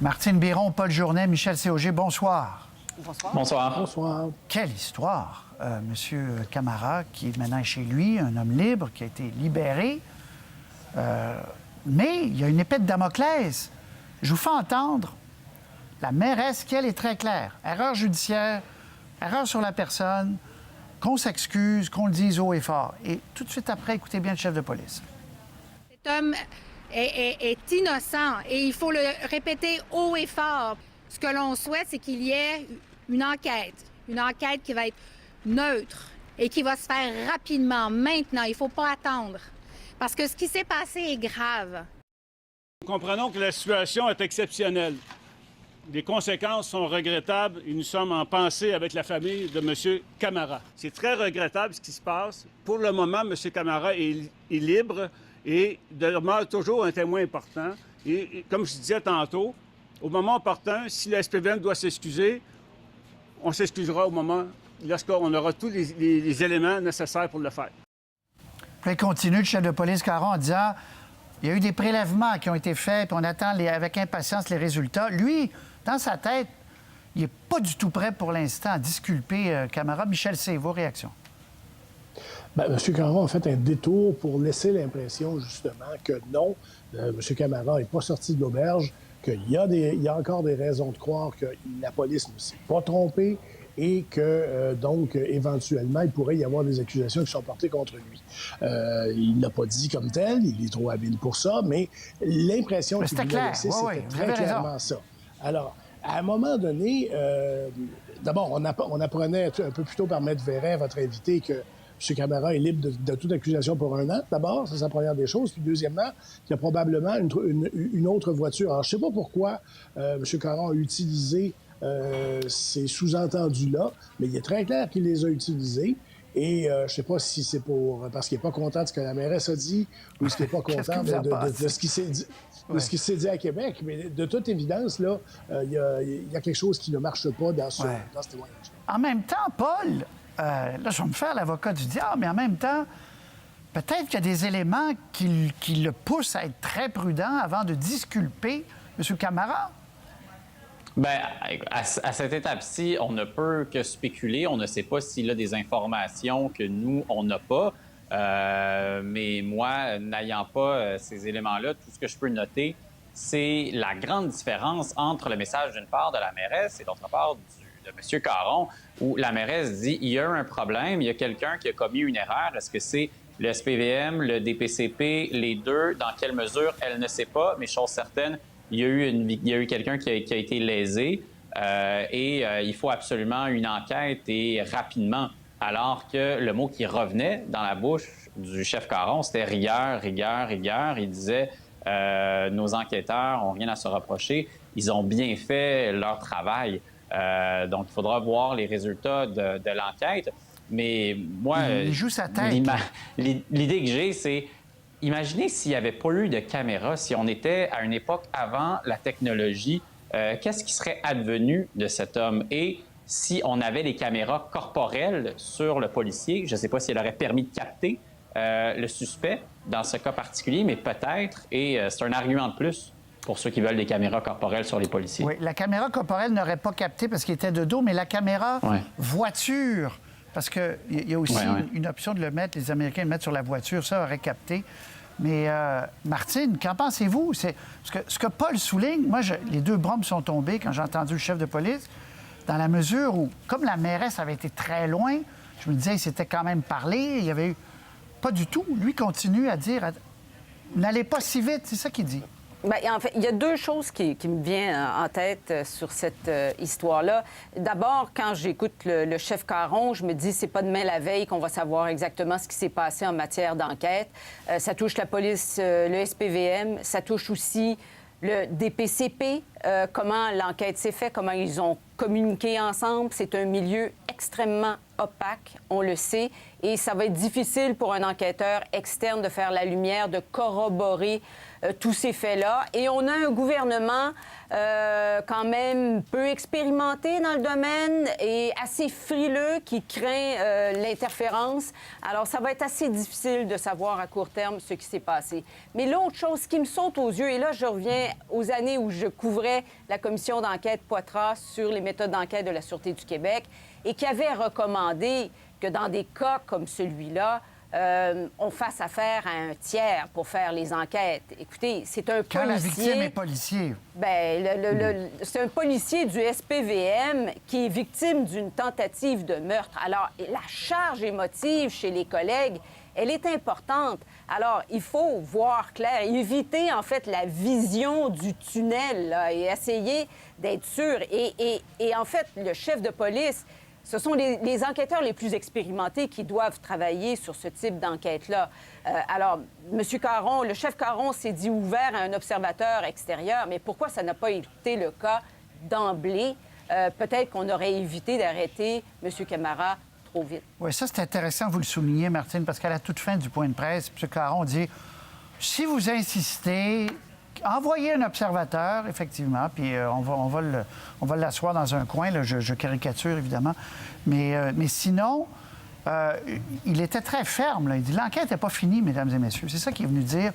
Martine Biron, Paul Journet, Michel Séauger, bonsoir. Bonsoir. Bonsoir. Bonsoir. Quelle histoire! Monsieur Camara, qui est maintenant chez lui, un homme libre, qui a été libéré. Mais il y a une épée de Damoclès. Je vous fais entendre la mairesse, qui, elle, est très claire. Erreur judiciaire, erreur sur la personne, qu'on s'excuse, qu'on le dise haut et fort. Et tout de suite après, écoutez bien le chef de police. Cet homme est innocent et il faut le répéter haut et fort. Ce que l'on souhaite, c'est qu'il y ait une enquête qui va être neutre et qui va se faire rapidement, maintenant. Il ne faut pas attendre. Parce que ce qui s'est passé est grave. Nous comprenons que la situation est exceptionnelle. Les conséquences sont regrettables et nous sommes en pensée avec la famille de M. Camara. C'est très regrettable ce qui se passe. Pour le moment, M. Camara est libre et demeure toujours un témoin important. Et comme je disais tantôt, au moment opportun, si le SPVM doit s'excuser, on s'excusera au moment lorsqu'on aura tous les éléments nécessaires pour le faire. Puis il continue, le chef de police Caron, en disant il y a eu des prélèvements qui ont été faits, puis on attend avec impatience les résultats. Lui, dans sa tête, il n'est pas du tout prêt pour l'instant à disculper Camara. Michel C., vos réactions? Bien, M. Caron a fait un détour pour laisser l'impression, justement, que non, M. Camara n'est pas sorti de l'auberge, qu'il y a encore des raisons de croire que la police ne s'est pas trompée et que, donc, éventuellement, il pourrait y avoir des accusations qui sont portées contre lui. Il ne l'a pas dit comme tel, il est trop habile pour ça, mais l'impression qu'il voulait laisser, c'était très clairement ça. Alors, à un moment donné, d'abord, on apprenait un peu plus tôt par Maître Verret, votre invité, que M. Camara est libre de toute accusation pour 1 an, d'abord, c'est la première des choses. Puis deuxièmement, il y a probablement une autre voiture. Alors, je ne sais pas pourquoi M. Caron a utilisé ces sous-entendus-là, mais il est très clair qu'il les a utilisés. Et je ne sais pas si c'est parce qu'il n'est pas content de ce que la mairesse a dit ou qu'il n'est pas content de ce qui s'est dit. De ce qui s'est dit à Québec, mais de toute évidence, là, il y a quelque chose qui ne marche pas dans ce témoignage. En même temps, Paul, là, je vais me faire l'avocat du diable, mais en même temps, peut-être qu'il y a des éléments qui le poussent à être très prudent avant de disculper M. Camara. Bien, à cette étape-ci, on ne peut que spéculer. On ne sait pas s'il a des informations que nous, on n'a pas. Mais moi, n'ayant pas ces éléments-là, tout ce que je peux noter, c'est la grande différence entre le message d'une part de la mairesse et d'autre part de M. Caron, où la mairesse dit il y a un problème, il y a quelqu'un qui a commis une erreur. Est-ce que c'est le SPVM, le DPCP, les deux? Dans quelle mesure? Elle ne sait pas, mais chose certaine, il y a eu quelqu'un qui a été lésé et il faut absolument une enquête et rapidement. Alors que le mot qui revenait dans la bouche du chef Caron, c'était rigueur, rigueur, rigueur. Il disait nos enquêteurs n'ont rien à se reprocher. Ils ont bien fait leur travail. Donc, il faudra voir les résultats de l'enquête. Mais moi, il joue sa tête. L'idée que j'ai, c'est imaginez s'il n'y avait pas eu de caméra, si on était à une époque avant la technologie, qu'est-ce qui serait advenu de cet homme? Et si on avait les caméras corporelles sur le policier, je ne sais pas si elle aurait permis de capter le suspect dans ce cas particulier, mais peut-être, et c'est un argument de plus pour ceux qui veulent des caméras corporelles sur les policiers. Oui, la caméra corporelle n'aurait pas capté parce qu'il était de dos, mais la caméra voiture, parce qu'il y a aussi une option de le mettre, les Américains le mettent sur la voiture, ça aurait capté. Mais Martine, qu'en pensez-vous? Ce que Paul souligne, moi, les deux bras me sont tombés quand j'ai entendu le chef de police, dans la mesure où, comme la mairesse avait été très loin, je me disais, il s'était quand même parlé, il y avait eu... Pas du tout. Lui continue à dire, n'allez pas si vite, c'est ça qu'il dit. Bien, en fait, il y a deux choses qui me viennent en tête sur cette histoire-là. D'abord, quand j'écoute le chef Caron, je me dis c'est pas demain la veille qu'on va savoir exactement ce qui s'est passé en matière d'enquête. Ça touche la police, le SPVM, ça touche aussi le DPCP, comment l'enquête s'est faite, comment ils ont communiqué ensemble. C'est un milieu extrêmement opaque, on le sait, et ça va être difficile pour un enquêteur externe de faire la lumière, de corroborer tous ces faits-là. Et on a un gouvernement quand même peu expérimenté dans le domaine et assez frileux qui craint l'interférence. Alors, ça va être assez difficile de savoir à court terme ce qui s'est passé. Mais l'autre chose qui me saute aux yeux, et là, je reviens aux années où je couvrais présidait la commission d'enquête Poitras sur les méthodes d'enquête de la Sûreté du Québec et qui avait recommandé que dans des cas comme celui-là, on fasse affaire à un tiers pour faire les enquêtes. Écoutez, c'est un policier... Quand la victime est policier. Bien, c'est un policier du SPVM qui est victime d'une tentative de meurtre. Alors, la charge émotive chez les collègues, elle est importante. Alors, il faut voir clair, éviter, en fait, la vision du tunnel là, et essayer d'être sûr. Et en fait, le chef de police... Ce sont les enquêteurs les plus expérimentés qui doivent travailler sur ce type d'enquête-là. Alors, M. Caron, le chef Caron s'est dit ouvert à un observateur extérieur, mais pourquoi ça n'a pas été le cas d'emblée? Peut-être qu'on aurait évité d'arrêter M. Camara trop vite. Oui, ça, c'est intéressant, vous le soulignez, Martine, parce qu'à la toute fin du point de presse, M. Caron dit si vous insistez, envoyez un observateur, effectivement, puis on va l'asseoir dans un coin. Là, je caricature, évidemment. Mais sinon, il était très ferme. Là. Il dit l'enquête n'est pas finie, mesdames et messieurs. C'est ça qu'il est venu dire.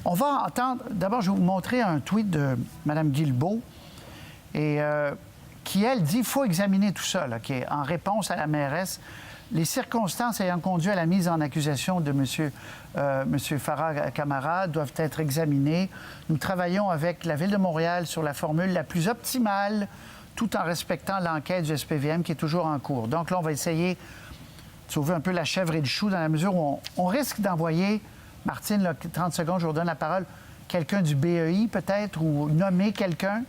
On va entendre... D'abord, je vais vous montrer un tweet de Mme Guilbeault, et, qui, elle, dit qu'il faut examiner tout ça, là, qui est en réponse à la mairesse. Les circonstances ayant conduit à la mise en accusation de M. Farah Camara doivent être examinées. Nous travaillons avec la Ville de Montréal sur la formule la plus optimale, tout en respectant l'enquête du SPVM qui est toujours en cours. Donc là, on va essayer de sauver un peu la chèvre et le chou dans la mesure où on risque d'envoyer, Martine, là, 30 secondes, je vous redonne la parole, quelqu'un du BEI peut-être, ou nommer quelqu'un.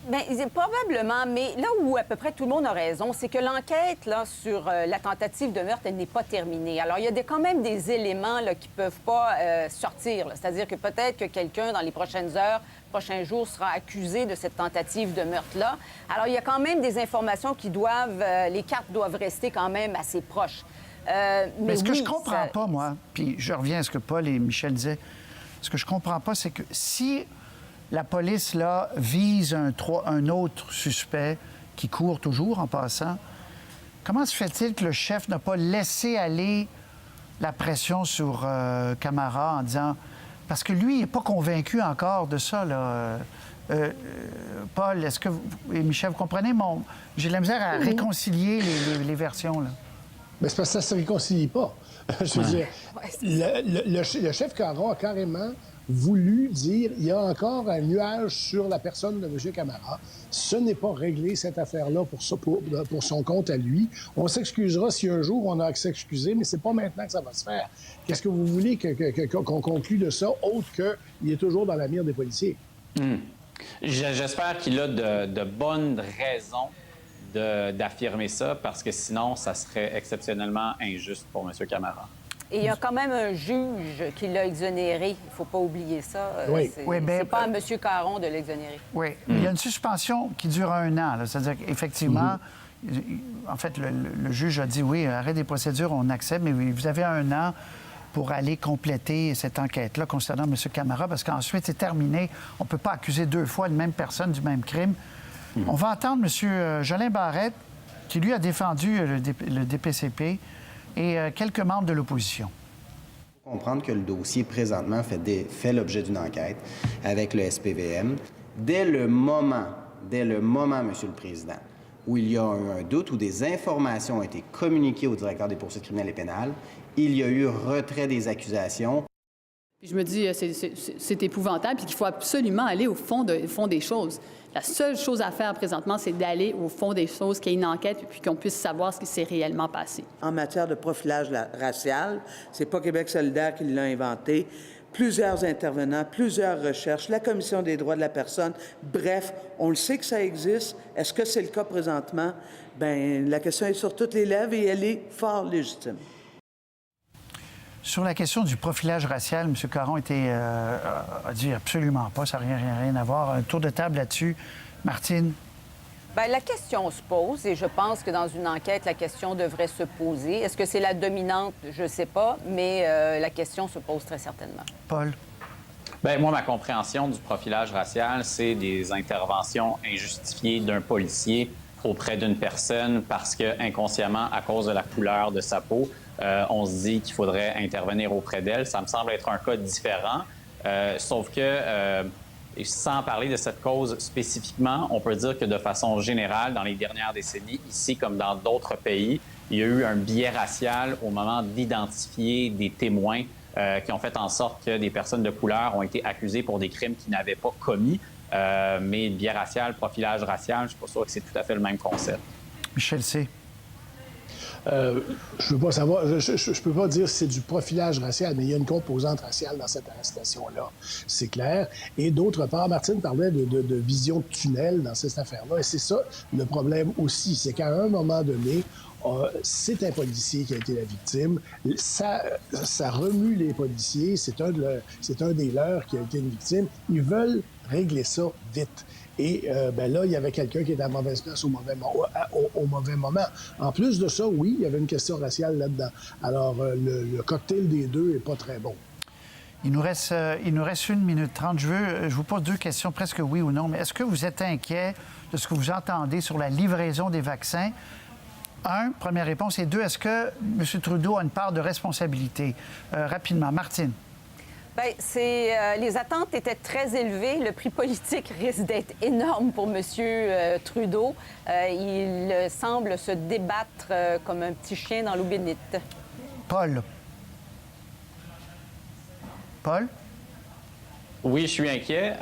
Bien, probablement, mais là où à peu près tout le monde a raison, c'est que l'enquête là, sur la tentative de meurtre, elle n'est pas terminée. Alors, il y a quand même des éléments là, qui ne peuvent pas sortir. C'est-à-dire que peut-être que quelqu'un, dans les prochaines heures, prochains jours, sera accusé de cette tentative de meurtre-là. Alors, il y a quand même des informations qui doivent... les cartes doivent rester quand même assez proches. Mais ce que je comprends pas, moi, puis je reviens à ce que Paul et Michel disaient, ce que je comprends pas, c'est que si... La police, là, vise un autre suspect qui court toujours en passant. Comment se fait-il que le chef n'a pas laissé aller la pression sur Camara en disant... Parce que lui, il n'est pas convaincu encore de ça, là. Paul, est-ce que... Et Michel, vous comprenez? J'ai de la misère à réconcilier les versions, là. Mais c'est parce que ça ne se réconcilie pas. Je veux dire, le chef Caron a carrément... voulu dire il y a encore un nuage sur la personne de M. Camara. Ce n'est pas réglé, cette affaire-là, pour son compte à lui. On s'excusera si un jour on a à s'excuser, mais c'est pas maintenant que ça va se faire. Qu'est-ce que vous voulez qu'on conclue de ça, autre qu'il est toujours dans la mire des policiers? J'espère qu'il a de bonnes raisons d'affirmer ça, parce que sinon, ça serait exceptionnellement injuste pour M. Camara. Et il y a quand même un juge qui l'a exonéré. Il ne faut pas oublier ça. Oui. C'est pas à M. Caron de l'exonérer. Oui. Il y a une suspension qui dure 1 an. C'est-à-dire qu'effectivement, en fait, le juge a dit oui, arrêt des procédures, on accepte, mais vous avez 1 an pour aller compléter cette enquête-là concernant M. Camara, parce qu'ensuite, c'est terminé. On ne peut pas accuser 2 fois une même personne du même crime. On va entendre M. Jolin Barrette, qui, lui, a défendu le DPCP, et quelques membres de l'opposition. Il faut comprendre que le dossier, présentement, fait l'objet d'une enquête avec le SPVM. Dès le moment, Monsieur le Président, où il y a un doute, où des informations ont été communiquées au directeur des poursuites criminelles et pénales, il y a eu retrait des accusations. Puis je me dis, c'est épouvantable, puis qu'il faut absolument aller au fond des choses. La seule chose à faire présentement, c'est d'aller au fond des choses, qu'il y ait une enquête, puis qu'on puisse savoir ce qui s'est réellement passé. En matière de profilage racial, c'est pas Québec solidaire qui l'a inventé. Plusieurs intervenants, plusieurs recherches, la Commission des droits de la personne. Bref, on le sait que ça existe. Est-ce que c'est le cas présentement? Bien, la question est sur toutes les lèvres et elle est fort légitime. Sur la question du profilage racial, M. Caron a dit absolument pas, ça n'a rien à voir. Un tour de table là-dessus. Martine? Bien, la question se pose et je pense que dans une enquête, la question devrait se poser. Est-ce que c'est la dominante? Je ne sais pas, mais la question se pose très certainement. Paul? Bien, moi, ma compréhension du profilage racial, c'est des interventions injustifiées d'un policier auprès d'une personne parce que, inconsciemment, à cause de la couleur de sa peau, on se dit qu'il faudrait intervenir auprès d'elle. Ça me semble être un cas différent, sauf que Et sans parler de cette cause spécifiquement, on peut dire que de façon générale, dans les dernières décennies, ici comme dans d'autres pays, il y a eu un biais racial au moment d'identifier des témoins qui ont fait en sorte que des personnes de couleur ont été accusées pour des crimes qu'ils n'avaient pas commis. Mais biais racial, profilage racial, je ne suis pas sûr que c'est tout à fait le même concept. Michel C. Je peux pas savoir, je peux pas dire si c'est du profilage racial, mais il y a une composante raciale dans cette arrestation-là, c'est clair. Et d'autre part, Martine parlait de vision de tunnel dans cette affaire-là, et c'est ça le problème aussi, c'est qu'à un moment donné, c'est un policier qui a été la victime. Ça remue les policiers. C'est un des leurs qui a été une victime. Ils veulent régler ça vite. Et là, il y avait quelqu'un qui était à mauvaise place au mauvais moment. En plus de ça, oui, il y avait une question raciale là-dedans. Alors, le cocktail des deux n'est pas très bon. Il nous reste 1 minute 30. Je vous pose 2 questions, presque oui ou non. Mais est-ce que vous êtes inquiet de ce que vous entendez sur la livraison des vaccins? 1, première réponse. Et 2, est-ce que M. Trudeau a une part de responsabilité? Rapidement. Martine. Bien, les attentes étaient très élevées. Le prix politique risque d'être énorme pour M. Trudeau. Il semble se débattre comme un petit chien dans l'eau bénite. Paul. Paul? Oui, je suis inquiet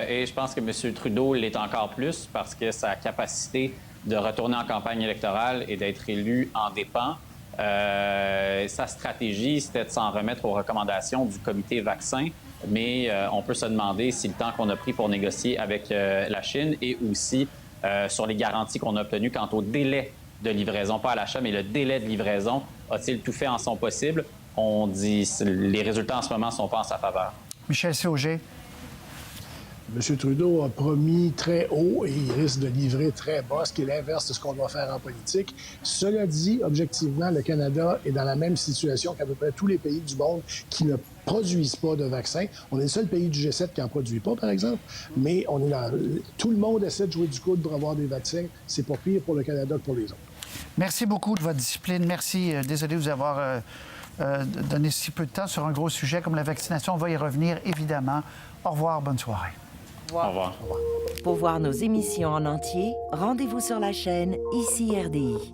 et je pense que M. Trudeau l'est encore plus parce que sa capacité de retourner en campagne électorale et d'être élu en dépend. Sa stratégie, c'était de s'en remettre aux recommandations du comité vaccin, mais on peut se demander si le temps qu'on a pris pour négocier avec la Chine et aussi sur les garanties qu'on a obtenues quant au délai de livraison, pas à l'achat, mais le délai de livraison, a-t-il tout fait en son possible? On dit les résultats en ce moment ne sont pas en sa faveur. Michel C. M. Trudeau a promis très haut et il risque de livrer très bas, ce qui est l'inverse de ce qu'on doit faire en politique. Cela dit, objectivement, le Canada est dans la même situation qu'à peu près tous les pays du monde qui ne produisent pas de vaccins. On est le seul pays du G7 qui n'en produit pas, par exemple, mais tout le monde essaie de jouer du coude pour avoir des vaccins. C'est pas pire pour le Canada que pour les autres. Merci beaucoup de votre discipline. Merci. Désolé de vous avoir donné si peu de temps sur un gros sujet comme la vaccination. On va y revenir, évidemment. Au revoir. Bonne soirée. Au revoir. Pour voir nos émissions en entier, rendez-vous sur la chaîne ICI RDI.